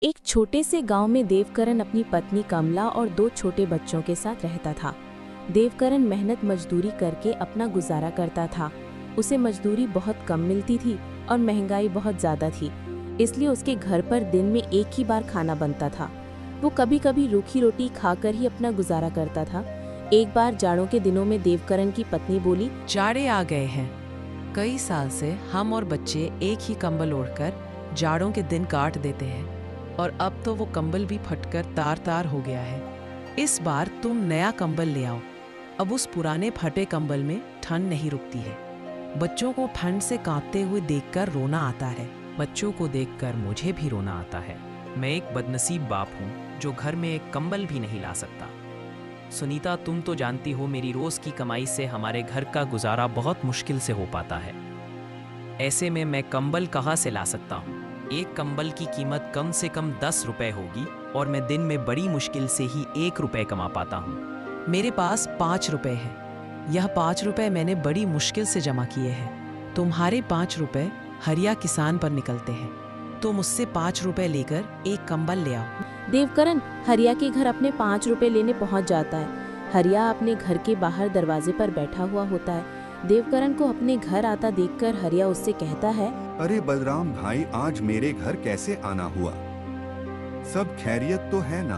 एक छोटे से गांव में देवकरण अपनी पत्नी कमला और दो छोटे बच्चों के साथ रहता था। देवकरण मेहनत मजदूरी करके अपना गुजारा करता था। उसे मजदूरी बहुत कम मिलती थी और महंगाई बहुत ज़्यादा थी, इसलिए उसके घर पर दिन में एक ही बार खाना बनता था। वो कभी कभी रूखी रोटी खाकर ही अपना गुजारा करता था। एक बार जाड़ों के दिनों में देवकरण की पत्नी बोली, जाड़े आ गए हैं। कई साल से हम और बच्चे एक ही कंबल ओढ़कर जाड़ों के दिन काट देते हैं और अब तो वो कंबल भी फटकर तार तार हो गया है। इस बार तुम नया कंबल ले आओ। अब उस पुराने फटे कंबल में ठंड नहीं रुकती है। बच्चों को ठंड से कांपते हुए देखकर रोना आता है। बच्चों को देखकर मुझे भी रोना आता है। मैं एक बदनसीब बाप हूँ जो घर में एक कंबल भी नहीं ला सकता। सुनीता, तुम तो जानती हो मेरी रोज की कमाई से हमारे घर का गुजारा बहुत मुश्किल से हो पाता है। ऐसे में मैं कंबल कहाँ से ला सकता हूँ? एक कंबल की कीमत कम से कम 10 रुपए होगी और मैं दिन में बड़ी मुश्किल से ही 1 रुपए कमा पाता हूँ। मेरे पास 5 रुपए है। यह 5 रुपए मैंने बड़ी मुश्किल से जमा किए हैं। तुम्हारे 5 रुपए हरिया किसान पर निकलते हैं। तुम उससे 5 रुपए लेकर एक कंबल ले आओ। देवकरण हरिया के घर अपने 5 रुपए लेने पहुंच जाता है। हरिया अपने घर के बाहर दरवाजे पर बैठा हुआ होता है। देवकरण को अपने घर आता देखकर हरिया उससे कहता है, अरे बलराम भाई, आज मेरे घर कैसे आना हुआ? सब खैरियत तो है ना?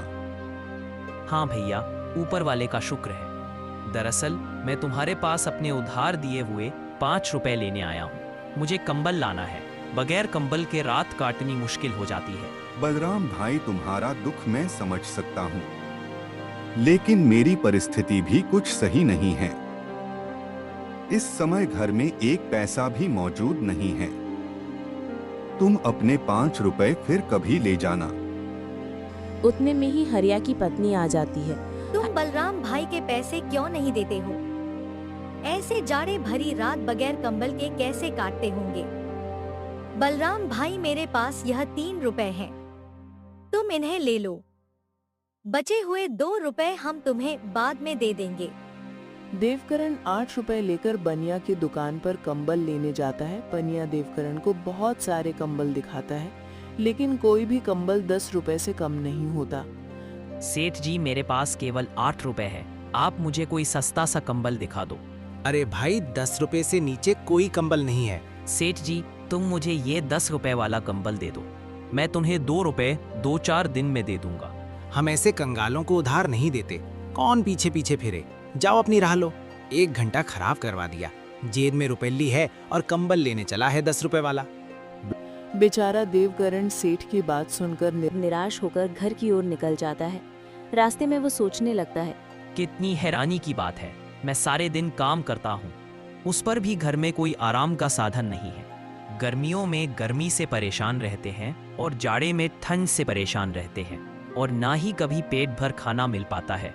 हाँ भैया, ऊपर वाले का शुक्र है। दरअसल मैं तुम्हारे पास अपने उधार दिए हुए 5 रुपए लेने आया हूँ। मुझे कंबल लाना है। बगैर कंबल के रात काटनी मुश्किल हो जाती है। बलराम भाई, तुम्हारा दुख मैं समझ सकता हूँ, लेकिन मेरी परिस्थिति भी कुछ सही नहीं है। इस समय घर में एक पैसा भी मौजूद नहीं है। तुम अपने 5 रुपए फिर कभी ले जाना। उतने में ही हरिया की पत्नी आ जाती है। तुम बलराम भाई के पैसे क्यों नहीं देते हो? ऐसे जाड़े भरी रात बगैर कंबल के कैसे काटते होंगे? बलराम भाई, मेरे पास यह 3 रुपए हैं, तुम इन्हें ले लो। बचे हुए 2 रुपए हम तुम्हें बाद में दे देंगे। देवकरण 8 रुपए लेकर बनिया की दुकान पर कंबल लेने जाता है। बनिया देवकरण को बहुत सारे कंबल दिखाता है, लेकिन कोई भी कंबल 10 रुपए से कम नहीं होता। सेठ जी, मेरे पास केवल 8 रुपए है। आप मुझे कोई सस्ता सा कंबल दिखा दो। अरे भाई, 10 रुपए से नीचे कोई कंबल नहीं है। सेठ जी, तुम मुझे ये 10 रुपए वाला कंबल दे दो। मैं तुम्हें 2 रुपए 2-4 दिन में दे दूंगा। हम ऐसे कंगालों को उधार नहीं देते। कौन पीछे पीछे फिरे? जाओ अपनी राह लो। 1 घंटा खराब करवा दिया। जेब में रुपल्ली है और कंबल लेने चला है 10 रुपए वाला। बेचारा देवकरण सेठ की बात सुनकर निराश होकर घर की ओर निकल जाता है। रास्ते में वो सोचने लगता है, कितनी हैरानी की बात है। मैं सारे दिन काम करता हूँ, उस पर भी घर में कोई आराम का साधन नहीं है। गर्मियों में गर्मी से परेशान रहते हैं और जाड़े में ठंड से परेशान रहते हैं, और ना ही कभी पेट भर खाना मिल पाता है।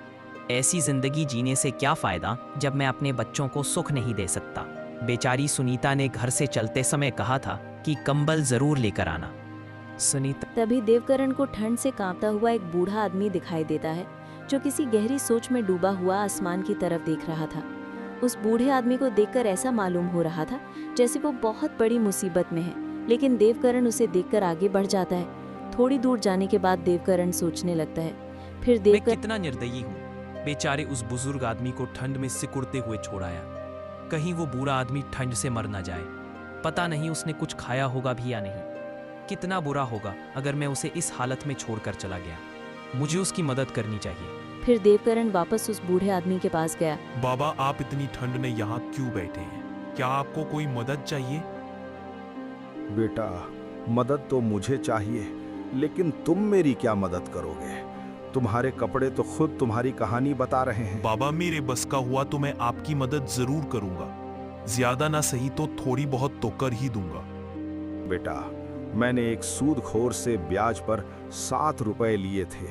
ऐसी जिंदगी जीने से क्या फायदा जब मैं अपने बच्चों को सुख नहीं दे सकता। बेचारी सुनीता ने घर से चलते समय कहा था कि कंबल जरूर लेकर आना। सुनीता तभी देवकरण को ठंड से कांपता हुआ एक बूढ़ा आदमी दिखाई देता है, जो किसी गहरी सोच में डूबा हुआ आसमान की तरफ देख रहा था। उस बूढ़े आदमी को देखकर ऐसा मालूम हो रहा था जैसे वो बहुत बड़ी मुसीबत में है, लेकिन देवकरण उसे देखकर आगे बढ़ जाता है। थोड़ी दूर जाने के बाद देवकरण सोचने लगता है, फिर मैं देवकरण कितना निर्दयी हूँ। बेचारे उस बुजुर्ग आदमी को ठंड में सिकुड़ते हुए छोड़ाया। कहीं वो बूढ़ा आदमी ठंड से मर न जाए। पता नहीं उसने कुछ खाया होगा भी या नहीं। कितना बुरा होगा अगर मैं उसे इस हालत में छोड़कर चला गया। मुझे उसकी मदद करनी चाहिए। फिर देवकरण वापस उस बूढ़े आदमी के पास गया। बाबा, आप इतनी ठंड में यहाँ क्यों बैठे हैं? क्या आपको कोई मदद चाहिए? बेटा, मदद तो मुझे चाहिए, लेकिन तुम मेरी क्या मदद करोगे? तुम्हारे कपड़े तो खुद तुम्हारी कहानी बता रहे हैं। बाबा, मेरे बस का हुआ तो मैं आपकी मदद जरूर करूंगा। ज्यादा ना सही तो थोड़ी बहुत तो कर ही दूंगा। बेटा, मैंने एक सूदखोर से ब्याज पर 7 रुपए लिए थे,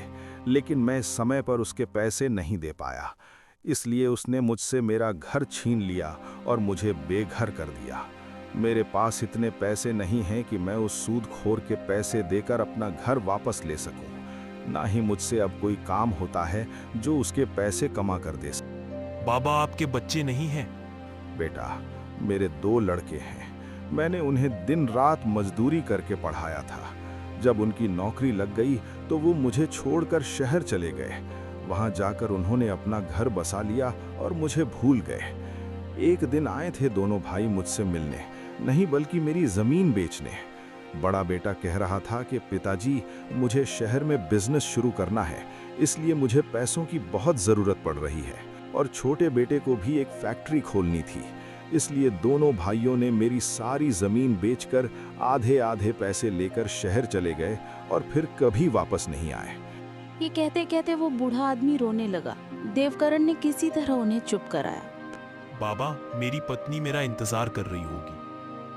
लेकिन मैं समय पर उसके पैसे नहीं दे पाया। इसलिए उसने मुझसे मेरा घर छीन लिया और मुझे बेघर कर दिया। मेरे पास इतने पैसे नहीं हैं कि मैं उस सूदखोर के पैसे देकर अपना घर वापस ले सकूं। ना ही मुझसे अब कोई काम होता है जो उसके पैसे कमा कर दे सके। बाबा, आपके बच्चे नहीं हैं? बेटा, मेरे 2 लड़के हैं। मैंने उन्हें दिन रात मजदूरी करके पढ़ाया था। जब उनकी नौकरी लग गई तो वो मुझे छोड़कर शहर चले गए। वहां जाकर उन्होंने अपना घर बसा लिया और मुझे भूल गए। एक दिन आए थे दोनों भाई मुझसे मिलने, नहीं बल्कि मेरी जमीन बेचने। बड़ा बेटा कह रहा था कि पिताजी, मुझे शहर में बिजनेस शुरू करना है, इसलिए मुझे पैसों की बहुत ज़रूरत पड़ रही है। और छोटे बेटे को भी एक फैक्ट्री खोलनी थी, इसलिए दोनों भाइयों ने मेरी सारी ज़मीन बेचकर आधे आधे पैसे लेकर शहर चले गए और फिर कभी वापस नहीं आए। ये कहते कहते वो बूढ़ा आदमी रोने लगा। देवकरण ने किसी तरह उन्हें चुप कराया। बाबा, मेरी पत्नी मेरा इंतजार कर रही होगी।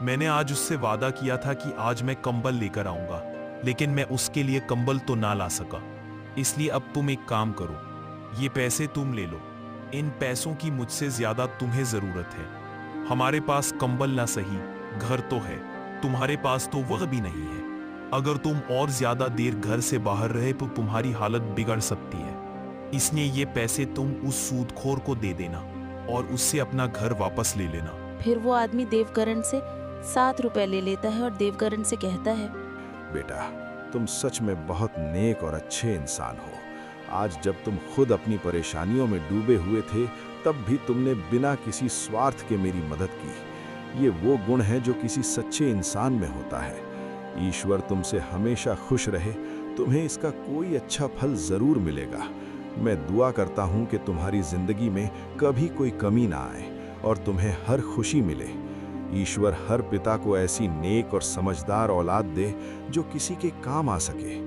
मैंने आज उससे वादा किया था कि आज मैं कंबल लेकर आऊंगा, लेकिन मैं उसके लिए कंबल तो ना ला सका। इसलिए अब तुम एक काम करो, ये पैसे तुम ले लो। इन पैसों की मुझसे ज्यादा तुम्हें जरूरत है। हमारे पास कंबल ना सही, घर तो है, तुम्हारे पास तो वह भी नहीं है। अगर तुम और ज्यादा देर घर से बाहर रहे तो तुम्हारी हालत बिगड़ सकती है। इसलिए ये पैसे तुम उस सूदखोर को दे देना और उससे अपना घर वापस ले लेना। फिर वो आदमी देवकरण से 7 रुपए ले लेता है और देवकरण से कहता है, बेटा, तुम सच में बहुत नेक और अच्छे इंसान हो। आज जब तुम खुद अपनी परेशानियों में डूबे हुए थे, तब भी तुमने बिना किसी स्वार्थ के मेरी मदद की। ये वो गुण है जो किसी सच्चे इंसान में होता है। ईश्वर तुमसे हमेशा खुश रहे, तुम्हें इसका कोई अच्छा फल जरूर मिलेगा। मैं दुआ करता हूँ कि तुम्हारी जिंदगी में कभी कोई कमी ना आए और तुम्हें हर खुशी मिले। ईश्वर हर पिता को ऐसी नेक और समझदार औलाद दे जो किसी के काम आ सके।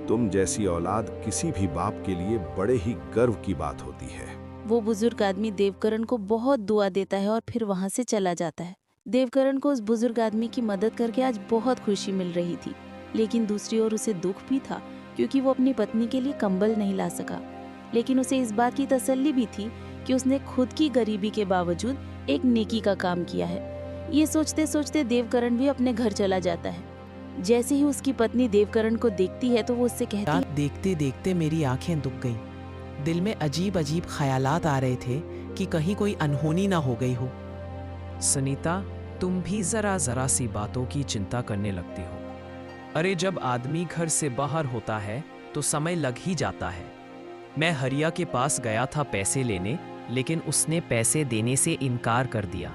तुम जैसी औलाद किसी भी बाप के लिए बड़े ही गर्व की बात होती है। वो बुजुर्ग आदमी देवकरण को बहुत दुआ देता है और फिर वहाँ से चला जाता है। देवकरण को उस बुजुर्ग आदमी की मदद करके आज बहुत खुशी मिल रही थी, लेकिन दूसरी ओर उसे दुख भी था क्योंकि वो अपनी पत्नी के लिए कंबल नहीं ला सका। लेकिन उसे इस बात की तसल्ली भी थी कि उसने खुद की गरीबी के बावजूद एक नेकी का काम किया है। ये सोचते सोचते देवकरण भी अपने घर चला जाता है। जैसे ही उसकी पत्नी देवकरण को देखती है तो वो उससे कहती है, देखते देखते मेरी आंखें दुख गईं। दिल में अजीब अजीब ख्यालात आ रहे थे कि कहीं कोई अनहोनी ना हो गई हो। सुनीता, तुम भी जरा जरा सी बातों की चिंता करने लगती हो। अरे, जब आदमी घर से बाहर होता है तो समय लग ही जाता है। मैं हरिया के पास गया था पैसे लेने, लेकिन उसने पैसे देने से इनकार कर दिया।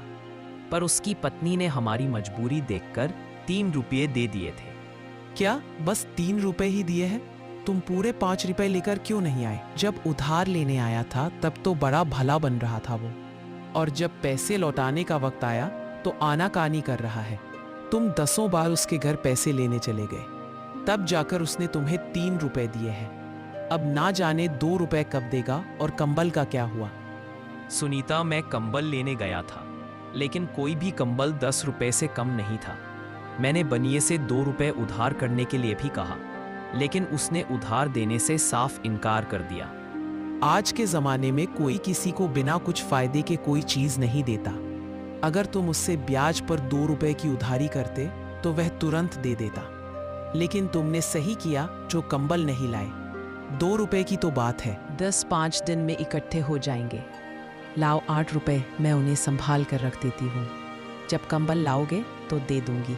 पर उसकी पत्नी ने हमारी मजबूरी देखकर 3 रुपये दे दिए थे। क्या बस 3 रुपए ही दिए हैं? तुम पूरे 5 रुपए लेकर क्यों नहीं आए? जब उधार लेने आया था तब तो बड़ा भला बन रहा था वो, और जब पैसे लौटाने का वक्त आया तो आनाकानी कर रहा है। तुम 10 बार उसके घर पैसे लेने चले गए, तब जाकर उसने तुम्हें 3 रुपए दिए हैं। अब ना जाने 2 रुपए कब देगा। और कंबल का क्या हुआ? सुनीता, मैं कंबल लेने गया था, लेकिन कोई भी कंबल 10 रुपए से कम नहीं था। मैंने बनिए से 2 रुपए उधार करने के लिए भी कहा, लेकिन उसने उधार देने से साफ इनकार कर दिया। आज के जमाने में कोई किसी को बिना कुछ फायदे के कोई चीज नहीं देता। अगर तुम उससे ब्याज पर 2 रुपए की उधारी करते तो वह तुरंत दे देता, लेकिन तुमने सही किया जो कंबल नहीं लाए। 2 रुपए की तो बात है, 10-5 दिन में इकट्ठे हो जाएंगे। लाओ 8 रुपए, मैं उन्हें संभाल कर रख देती हूँ। जब कंबल लाओगे तो दे दूंगी।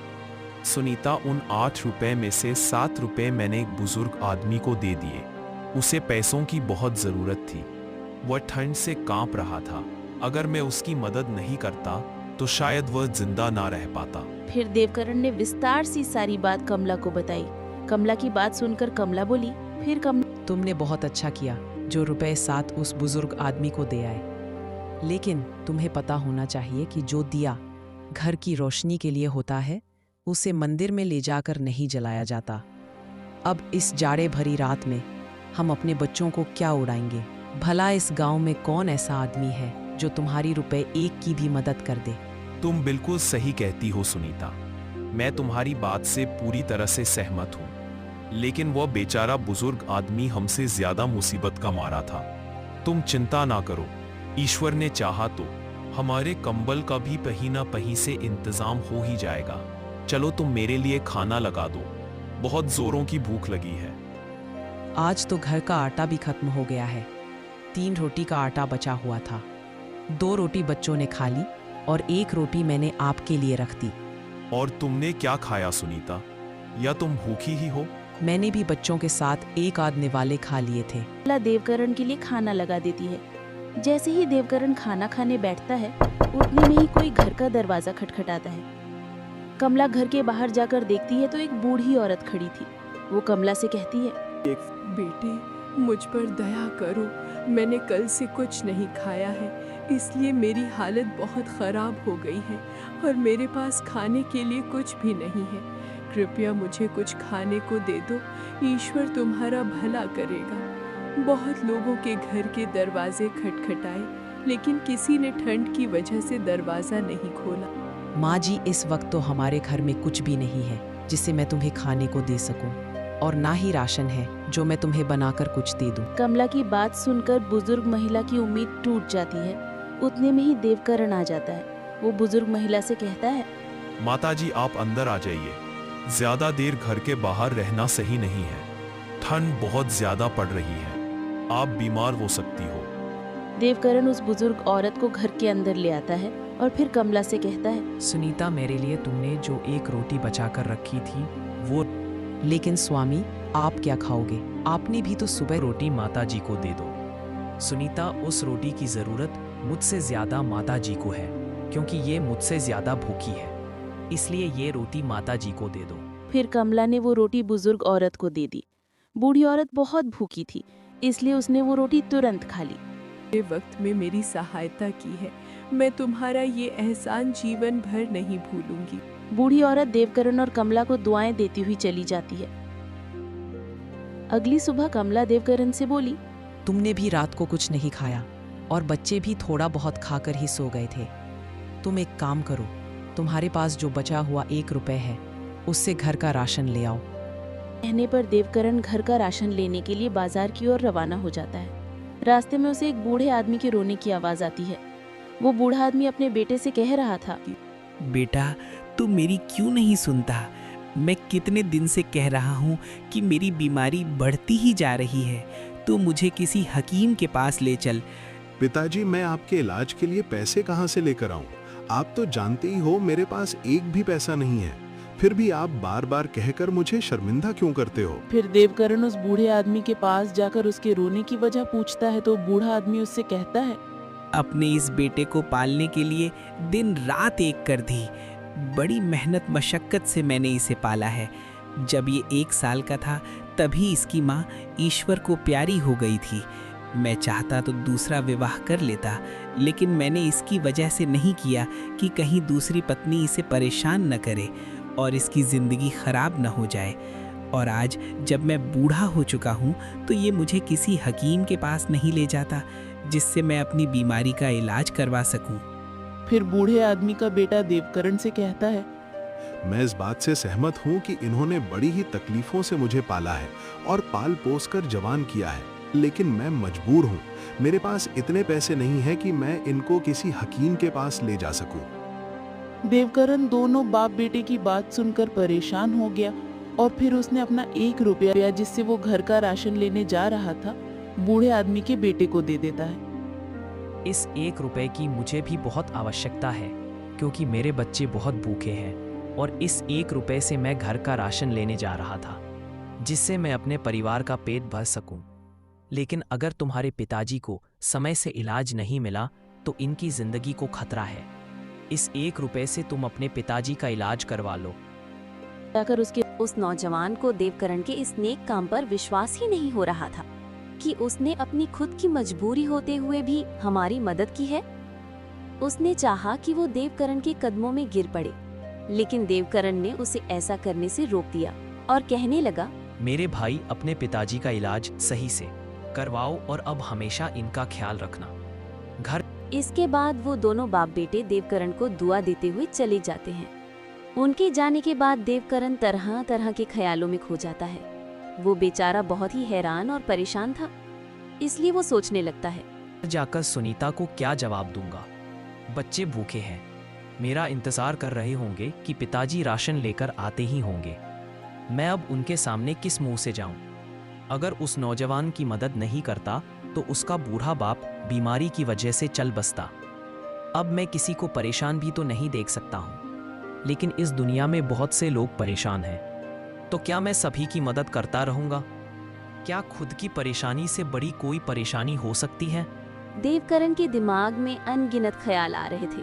सुनीता, उन 8 रुपए में से 7 रुपए मैंने एक बुजुर्ग आदमी को दे दिए। उसे पैसों की बहुत जरूरत थी, वह ठंड से कांप रहा था। अगर मैं उसकी मदद नहीं करता तो शायद वह जिंदा ना रह पाता। फिर देवकरण ने विस्तार सी सारी बात कमला को बताई। कमला की बात सुनकर कमला बोली, फिर तुमने बहुत अच्छा किया जो रुपए 7 उस बुजुर्ग आदमी को दे आए, लेकिन तुम्हें पता होना चाहिए कि जो दिया घर की रोशनी के लिए होता है, उसे मंदिर में ले जाकर नहीं जलाया जाता। अब इस जाड़े भरी रात में हम अपने बच्चों को क्या उड़ाएंगे? भला इस गांव में कौन ऐसा आदमी है जो तुम्हारी रुपए 1 की भी मदद कर दे? तुम बिल्कुल सही कहती हो सुनीता, मैं तुम्हारी बात से पूरी तरह से सहमत हूँ, लेकिन वह बेचारा बुजुर्ग आदमी हमसे ज्यादा मुसीबत का मारा था। तुम चिंता ना करो, ईश्वर ने चाहा तो हमारे कंबल का भी कहीं ना कहीं से इंतजाम हो ही जाएगा। चलो तुम मेरे लिए खाना लगा दो, बहुत जोरों की भूख लगी है। आज तो घर का आटा भी खत्म हो गया है। 3 रोटी का आटा बचा हुआ था। 2 रोटी बच्चों ने खा ली और 1 रोटी मैंने आपके लिए रख दी। और तुमने क्या खाया सुनीता? या तुम भूखी ही हो? मैंने भी बच्चों के साथ एक आध निवाले खा लिए थे। कमला देवकरण के लिए खाना लगा देती है। जैसे ही देवकरण खाना खाने बैठता है, उतने में ही कोई घर का दरवाजा खटखटाता है। कमला घर के बाहर जाकर देखती है तो एक बूढ़ी औरत खड़ी थी। वो कमला से कहती है, बेटे, मुझ पर दया करो। मैंने कल से कुछ नहीं खाया है, इसलिए मेरी हालत बहुत ख़राब हो गई है और मेरे पास खाने के लिए कुछ भी नहीं है। कृपया मुझे कुछ खाने को दे दो, ईश्वर तुम्हारा भला करेगा। बहुत लोगों के घर के दरवाजे खटखटाए, लेकिन किसी ने ठंड की वजह से दरवाज़ा नहीं खोला। माँ जी, इस वक्त तो हमारे घर में कुछ भी नहीं है जिससे मैं तुम्हें खाने को दे सकूं, और ना ही राशन है जो मैं तुम्हें बनाकर कुछ दे दूं। कमला की बात सुनकर बुजुर्ग महिला की उम्मीद टूट जाती है। उतने में ही देवकरण आ जाता है। वो बुजुर्ग महिला से कहता है, माताजी, आप अंदर आ जाइए। ज्यादा देर घर के बाहर रहना सही नहीं है। ठंड बहुत ज्यादा पड़ रही है, आप बीमार हो सकती हो। देवकरण उस बुजुर्ग औरत को घर के अंदर ले आता है और फिर कमला से कहता है, सुनीता, मेरे लिए तुमने जो एक रोटी बचा कर रखी थी वो। लेकिन स्वामी, आप क्या खाओगे? आपने भी तो सुबह रोटी माता जी को दे दो। सुनीता, उस रोटी की जरूरत मुझसे ज्यादा माता जी को है, क्योंकि ये मुझसे ज्यादा भूखी है, इसलिए ये रोटी माता जी को दे दो। फिर कमला ने वो रोटी बुजुर्ग औरत को दे दी। बूढ़ी औरत बहुत भूखी थी, इसलिए उसने वो रोटी तुरंत खा ली। ये वक्त में मेरी सहायता की है, मैं तुम्हारा ये एहसान जीवन भर नहीं भूलूंगी। बूढ़ी औरत देवकरण और कमला को दुआएं देती हुई चली जाती है। अगली सुबह कमला देवकरण से बोली, तुमने भी रात को कुछ नहीं खाया और बच्चे भी थोड़ा बहुत खाकर ही सो गए थे। तुम एक काम करो, तुम्हारे पास जो बचा हुआ 1 रुपए है उससे घर का राशन ले आओ। कहने पर देवकरण घर का राशन लेने के लिए बाजार की ओर रवाना हो जाता है। रास्ते में उसे एक बूढ़े आदमी के रोने की आवाज आती है। वो बूढ़ा आदमी अपने बेटे से कह रहा था, बेटा, तू मेरी क्यों नहीं सुनता? मैं कितने दिन से कह रहा हूँ कि मेरी बीमारी बढ़ती ही जा रही है। तू मुझे किसी हकीम के पास ले चल। पिताजी, मैं आपके इलाज के लिए पैसे कहाँ से लेकर आऊं? आप तो जानते ही हो मेरे पास एक भी पैसा नहीं है। फिर भी आप बार बार कहकर मुझे शर्मिंदा क्यों करते हो? फिर देवकरण उस बूढ़े आदमी के पास जाकर उसके रोने की वजह पूछता है तो बूढ़ा आदमी उससे कहता है, अपने इस बेटे को पालने के लिए दिन रात एक कर दी। बड़ी मेहनत मशक्कत से मैंने इसे पाला है। जब ये 1 साल का था तभी इसकी माँ ईश्वर को प्यारी हो गई थी। मैं चाहता तो दूसरा विवाह कर लेता, लेकिन मैंने इसकी वजह से नहीं किया कि कहीं दूसरी पत्नी इसे परेशान न करे और इसकी ज़िंदगी खराब न हो जाए। और आज जब मैं बूढ़ा हो चुका हूँ तो ये मुझे किसी हकीम के पास नहीं ले जाता जिससे मैं अपनी बीमारी का इलाज करवा सकूं। फिर बूढ़े आदमी का बेटा देवकरण से कहता है, मैं इस बात से सहमत हूँ कि इन्होंने बड़ी ही तकलीफों से मुझे पाला है और पाल पोस कर जवान किया है, लेकिन मैं मजबूर हूँ। मेरे पास इतने पैसे नहीं हैं कि मैं इनको किसी हकीम के पास ले जा सकूं। देवकरण दोनों बाप बेटे की बात सुनकर परेशान हो गया और फिर उसने अपना 1 रुपया जिससे वो घर का राशन लेने जा रहा था बूढ़े आदमी के बेटे को दे देता है। इस 1 रुपए की मुझे भी बहुत आवश्यकता है, क्योंकि मेरे बच्चे बहुत भूखे हैं और इस 1 रुपए से मैं घर का राशन लेने जा रहा था, जिससे मैं अपने परिवार का पेट भर सकूं। लेकिन अगर तुम्हारे पिताजी को समय से इलाज नहीं मिला तो इनकी जिंदगी को खतरा है। इस 1 रुपए से तुम अपने पिताजी का इलाज करवा लो। जाकर उस नौजवान को देवकरण के इस नेक काम पर विश्वास ही नहीं हो रहा था कि उसने अपनी खुद की मजबूरी होते हुए भी हमारी मदद की है। उसने चाहा कि वो देवकरण के कदमों में गिर पड़े, लेकिन देवकरण ने उसे ऐसा करने से रोक दिया और कहने लगा, मेरे भाई, अपने पिताजी का इलाज सही से करवाओ और अब हमेशा इनका ख्याल रखना। घर इसके बाद वो दोनों बाप बेटे देवकरण को दुआ देते हुए चले जाते हैं। उनके जाने के बाद देवकरण तरह तरह के ख्यालों में खो जाता है। वो बेचारा बहुत ही हैरान और परेशान था, इसलिए वो सोचने लगता है, जाकर सुनीता को क्या जवाब दूंगा। बच्चे भूखे हैं, मेरा इंतजार कर रहे होंगे कि पिताजी राशन लेकर आते ही होंगे। मैं अब उनके सामने किस मुंह से जाऊं? अगर उस नौजवान की मदद नहीं करता तो उसका बूढ़ा बाप बीमारी की वजह से चल बसता। अब मैं किसी को परेशान भी तो नहीं देख सकता हूं, लेकिन इस दुनिया में बहुत से लोग परेशान हैं। तो क्या मैं सभी की मदद करता रहूंगा? क्या खुद की परेशानी से बड़ी कोई परेशानी हो सकती है? देवकरण के दिमाग में अनगिनत ख्याल आ रहे थे।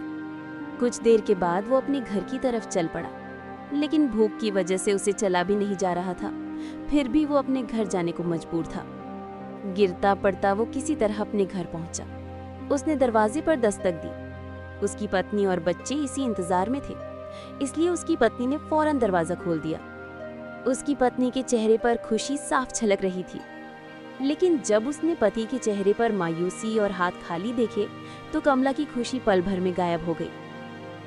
कुछ देर के बाद वो अपने घर की तरफ चल पड़ा, लेकिन भूख की वजह से उसे चला भी नहीं जा रहा था। फिर भी वो अपने घर जाने को मजबूर था। गिरता पड़ता वो किसी तरह अपने घर पहुंचा। उसने दरवाजे पर दस्तक दी। उसकी पत्नी और बच्चे इसी इंतजार में थे, इसलिए उसकी पत्नी ने फौरन दरवाजा खोल दिया। उसकी पत्नी के चेहरे पर खुशी साफ झलक रही थी, लेकिन जब उसने पति के चेहरे पर मायूसी और हाथ खाली देखे तो कमला की खुशी पल भर में गायब हो गई।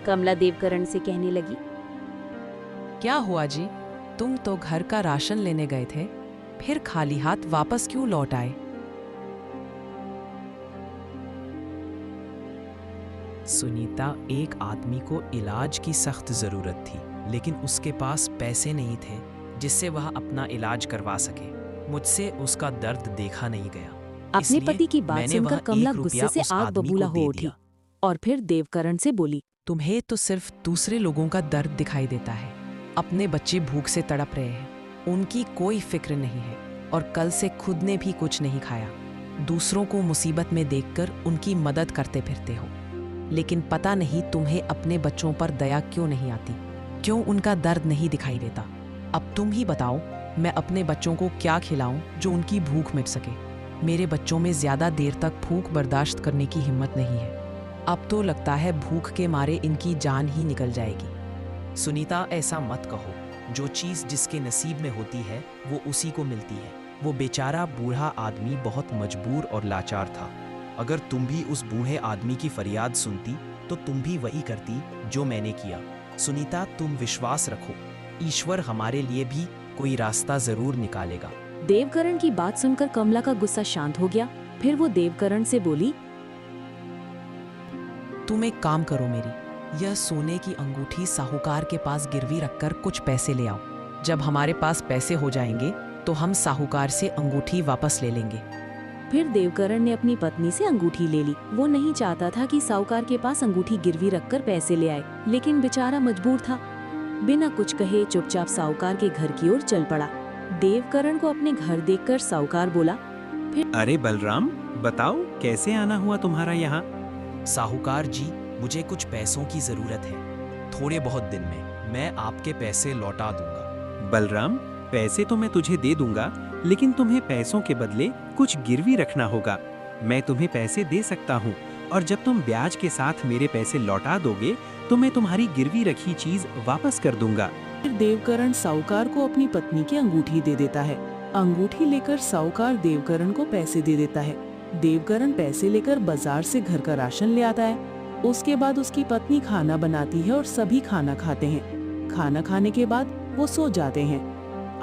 कमला देवकरण से कहने लगी, क्या हुआ जी? तुम तो घर का राशन लेने गए थे, फिर खाली हाथ वापस क्यों लौट आए? सुनीता, एक आदमी को इलाज की सख्त जरूरत थी, लेकिन उसके पास पैसे नहीं थे जिससे वह अपना इलाज करवा सके। मुझसे उसका दर्द देखा नहीं गया। अपने इसलिए पति की बात मैंने सुनकर वह कमला 1 गुस्से रुपया से उस आग आदमी बबूला को हो दे उठी दिया। और फिर देवकरण से बोली, तुम्हें तो सिर्फ दूसरे लोगों का दर्द दिखाई देता है। अपने बच्चे भूख से तड़प रहे हैं, उनकी कोई फिक्र नहीं है और कल से खुद ने भी कुछ नहीं खाया। दूसरों को मुसीबत में देखकर उनकी मदद करते फिरते हो, लेकिन पता नहीं तुम्हें अपने बच्चों पर दया क्यों नहीं आती, क्यों उनका दर्द नहीं दिखाई देता। अब तुम ही बताओ, मैं अपने बच्चों को क्या खिलाऊं जो उनकी भूख मिट सके? मेरे बच्चों में ज्यादा देर तक भूख बर्दाश्त करने की हिम्मत नहीं है। अब तो लगता है भूख के मारे इनकी जान ही निकल जाएगी। सुनीता, ऐसा मत कहो। जो चीज़ जिसके नसीब में होती है वो उसी को मिलती है। वो बेचारा बूढ़ा आदमी बहुत मजबूर और लाचार था। अगर तुम भी उस बूढ़े आदमी की फरियाद सुनती तो तुम भी वही करती जो मैंने किया। सुनीता, तुम विश्वास रखो, ईश्वर हमारे लिए भी कोई रास्ता जरूर निकालेगा। देवकरण की बात सुनकर कमला का गुस्सा शांत हो गया। फिर वो देवकरण से बोली, तुम एक काम करो, मेरी यह सोने की अंगूठी साहूकार के पास गिरवी रखकर कुछ पैसे ले आओ। जब हमारे पास पैसे हो जाएंगे तो हम साहूकार से अंगूठी वापस ले लेंगे। फिर देवकरण ने अपनी पत्नी से अंगूठी ले ली। वो नहीं चाहता था कि साहूकार के पास अंगूठी गिरवी रखकर पैसे ले आए, लेकिन बेचारा मजबूर था। बिना कुछ कहे चुपचाप साहूकार के घर की ओर चल पड़ा। देवकरण को अपने घर देखकर साहूकार बोला, अरे बलराम, बताओ कैसे आना हुआ तुम्हारा यहाँ? साहूकार जी, मुझे कुछ पैसों की जरूरत है। थोड़े बहुत दिन में मैं आपके पैसे लौटा दूंगा। बलराम, पैसे तो मैं तुझे दे दूंगा, लेकिन तुम्हें पैसों के बदले कुछ गिरवी रखना होगा। मैं तुम्हें पैसे दे सकता हूँ, और जब तुम ब्याज के साथ मेरे पैसे लौटा दोगे तो मैं तुम्हारी गिरवी रखी चीज वापस कर दूंगा। फिर देवकरण साहूकार को अपनी पत्नी की अंगूठी दे देता है। अंगूठी लेकर साहूकार देवकरण को पैसे दे देता है। देवकरण पैसे लेकर बाजार से घर का राशन ले आता है। उसके बाद उसकी पत्नी खाना बनाती है और सभी खाना खाते हैं। खाना खाने के बाद वो सो जाते हैं।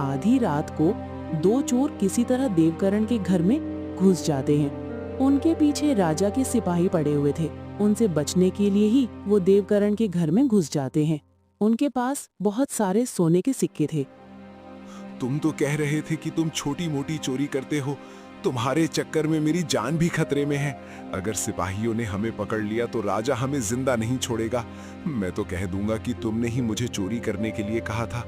आधी रात को 2 चोर किसी तरह देवकरण के घर में घुस जाते हैं। उनके पीछे राजा के सिपाही पड़े हुए थे। उनसे बचने के लिए ही वो देवकरण के घर में घुस जाते हैं। उनके पास बहुत सारे सोने के सिक्के थे। तुम तो कह रहे थे कि तुम छोटी मोटी चोरी करते हो। तुम्हारे चक्कर में मेरी जान भी खतरे में है। अगर सिपाहियों ने हमें पकड़ लिया तो राजा हमें जिंदा नहीं छोड़ेगा। मैं तो कह दूंगा कि तुमने ही मुझे चोरी करने के लिए कहा था।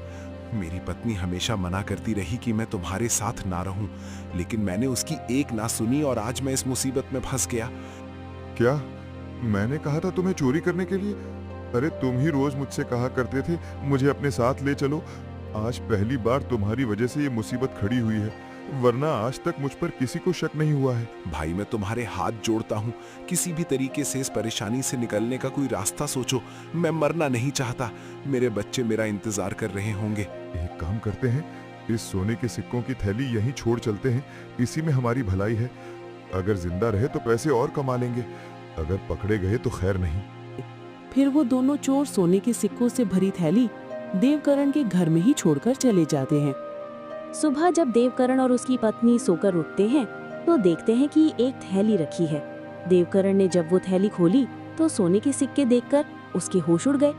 मेरी पत्नी हमेशा मना करती रही कि मैं तुम्हारे साथ ना रहूं, लेकिन मैंने उसकी एक ना सुनी और आज मैं इस मुसीबत में फंस गया। क्या मैंने कहा था तुम्हें चोरी करने के लिए? अरे तुम ही रोज मुझसे कहा करते थे मुझे अपने साथ ले चलो। आज पहली बार तुम्हारी वजह से ये मुसीबत खड़ी हुई है, वरना आज तक मुझ पर किसी को शक नहीं हुआ है। भाई, मैं तुम्हारे हाथ जोड़ता हूँ, किसी भी तरीके से इस परेशानी से निकलने का कोई रास्ता सोचो। मैं मरना नहीं चाहता। मेरे बच्चे मेरा इंतजार कर रहे होंगे। एक काम करते हैं, इस सोने के सिक्कों की थैली यहीं छोड़ चलते हैं। इसी में हमारी भलाई है। अगर जिंदा रहे तो पैसे और कमा लेंगे, अगर पकड़े गए तो खैर नहीं। फिर वो दोनों चोर सोने के सिक्कों से भरी थैली देवकरण के घर में ही छोड़कर चले जाते हैं। सुबह जब देवकरण और उसकी पत्नी सोकर उठते हैं तो देखते हैं कि एक थैली रखी है। देवकरण ने जब वो थैली खोली तो सोने के सिक्के देखकर उसके होश उड़ गए।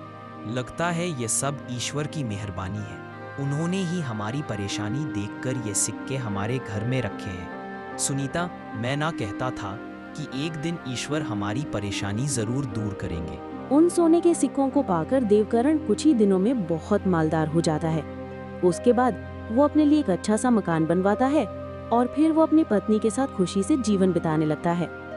लगता है ये सब ईश्वर की मेहरबानी है। उन्होंने ही हमारी परेशानी देखकर ये सिक्के हमारे घर में रखे हैं। सुनीता, मैं ना कहता था कि एक दिन ईश्वर हमारी परेशानी जरूर दूर करेंगे। उन सोने के सिक्कों को पाकर देवकरण कुछ ही दिनों में बहुत मालदार हो जाता है। उसके बाद वो अपने लिए एक अच्छा सा मकान बनवाता है और फिर वो अपनी पत्नी के साथ खुशी से जीवन बिताने लगता है।